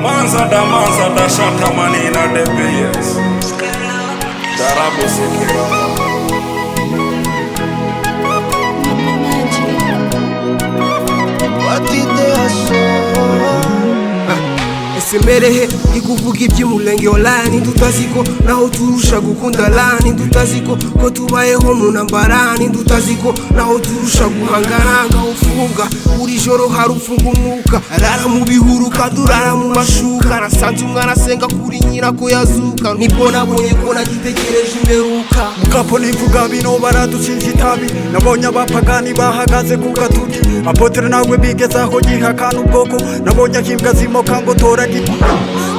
Manza da shata manina de BS Darabo Sekira Esemerehe ikuvuga iby'umurenge online tutaziko naho turusha gukunda lani tutaziko ko tubayeho mu ntambara tutaziko naho turusha guhangana ufunga buri joro harufunga umwuka arara mu bihuru kadurara mu mashuka nasanze umwana asenga kuri nyirako yazuka nibwo nabonye ko nagitegereje imperuka mukapo nivuga bino baraducinja itabi nabonye abapagani bahagaze ku gatuti apotre nawe bigezaho gihakana ubwoko nabonye akimbwa zimoka ngo tora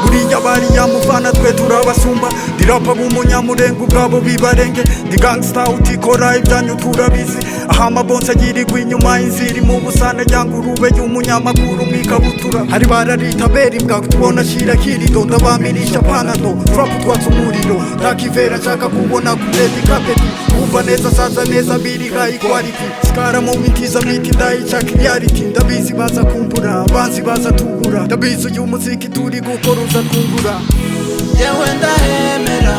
buriya bariya mufana twe turabasumba dirapa b'umunyamurenge ubwabo bibarenge ndi gangsta utikora ibyanyu turabizi aha amabonsa agirirwa inyuma inziri mu busane ryangurube y'umunyamakuru mwikabutura hari bararita bera imbwa tubona shira kirido ndabamirisha panado trap twatsa umuriro ntakivera nshaka kubona kuredi kapeti umva neza saza neza biriga equality skara mu mintiza miti ndayica clarity ndabizi baza kumbura abanzi baza tubura ndabizi uyu muziki turi gukora uza twungura yewe ndahemera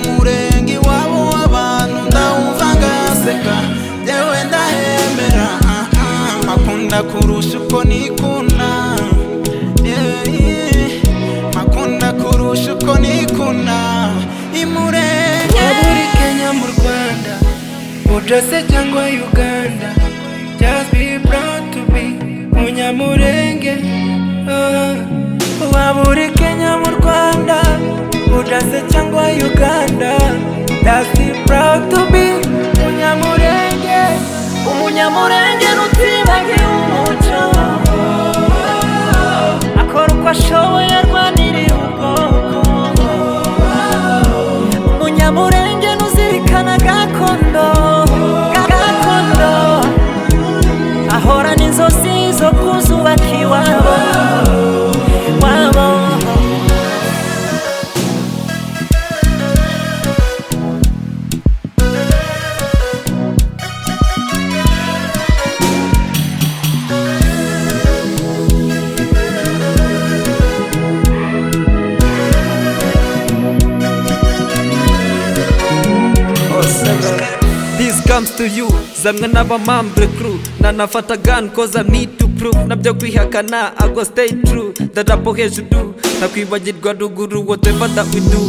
imurenge wabo w'abantu ndawumva ngaseka yewe ndahemera makunda kurusha uko nikunda makunda kurusha uko nikunda imurenge waburi Kenya mu Rwanda ujase cyangwa Uganda just be proud to be munyamurenge waburi Kenya mu Rwanda ujase cyangwa Uganda just be proud to be umunyamurenge nutibage umuco akora uko ashoboye arwanirira ubwoko umunyamurenge nuzirikana gakondo ahorana inzozi zo kuzubaka iwabo This comes to you zamwe n'abamambre crew nanafata gun cause I need to prove nabyo kwihakana I go stay true darapo hejuru nakwibagirwa ruguru whatever that we do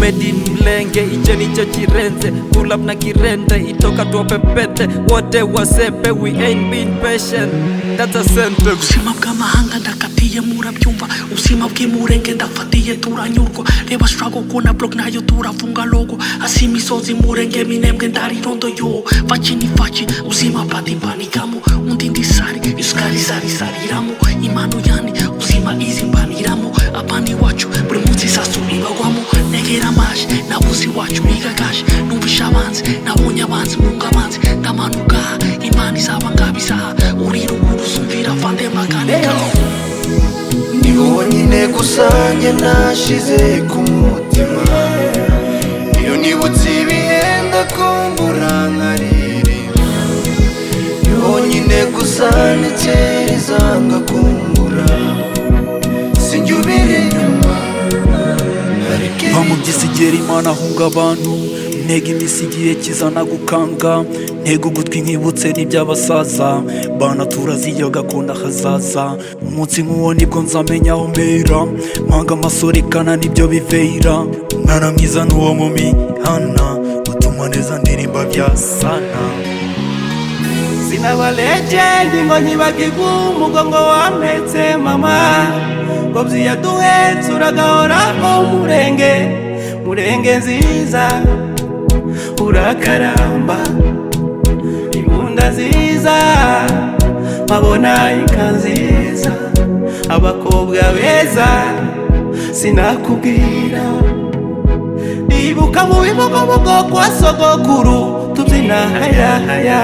made in mlenge icyo nicyo kirenze pull up na kirende itoka tuwapepete wote wasepe we ain't been patient that's a sentence ubuzima bw'amahanga ndakatiye murabyumva ubuzima bw'imurenge ndafatiye turanyurwa reba struggle kuna block nayo turafunga logo hasi imisozi murenge minembwe ndarirondo yo vachini uzima badimbanigamo undi ndisari isukari sariramo imano yani uzima izimbaniramo abandi wacu buri munsi sasu ibagwamo negera amaje nabuzi wacu bigagaje numvisha abanzi nabonye abanzi munga abanzi ndamanuka imana izaba ngabisaha uri ruguru zumvira vande makanika ni wowe nyine gusa njye nashize ku mutima iyo nibutse ibihe ndakumbura nkaririmba ni wowe nyine gusa ntekereza ngakumbura sinjye ubiri inyuma nta mu by'isigera imana ahunga abantu ntega imisi igihe kizana gukanga ntega ugutwi nkibutse n'iby'abasaza bana turaziyo gakondo hazaza umunsi nk'uwo nibwo nzamenya aho mbera mpanga amasorekana nibyo bivera umwana mwiza n'uwo mu mihana utuma neza ndirimba bya sana sinaba legend ngo nyibagirwe umugongo wampetse mama ngo byiyaduhetse uragahoraho murenge nziza urakaramba imbunda nziza babona inka nziza abakobwa beza sinakubwira ibuka mu bibogobogo kwa sogokuru tubyina haya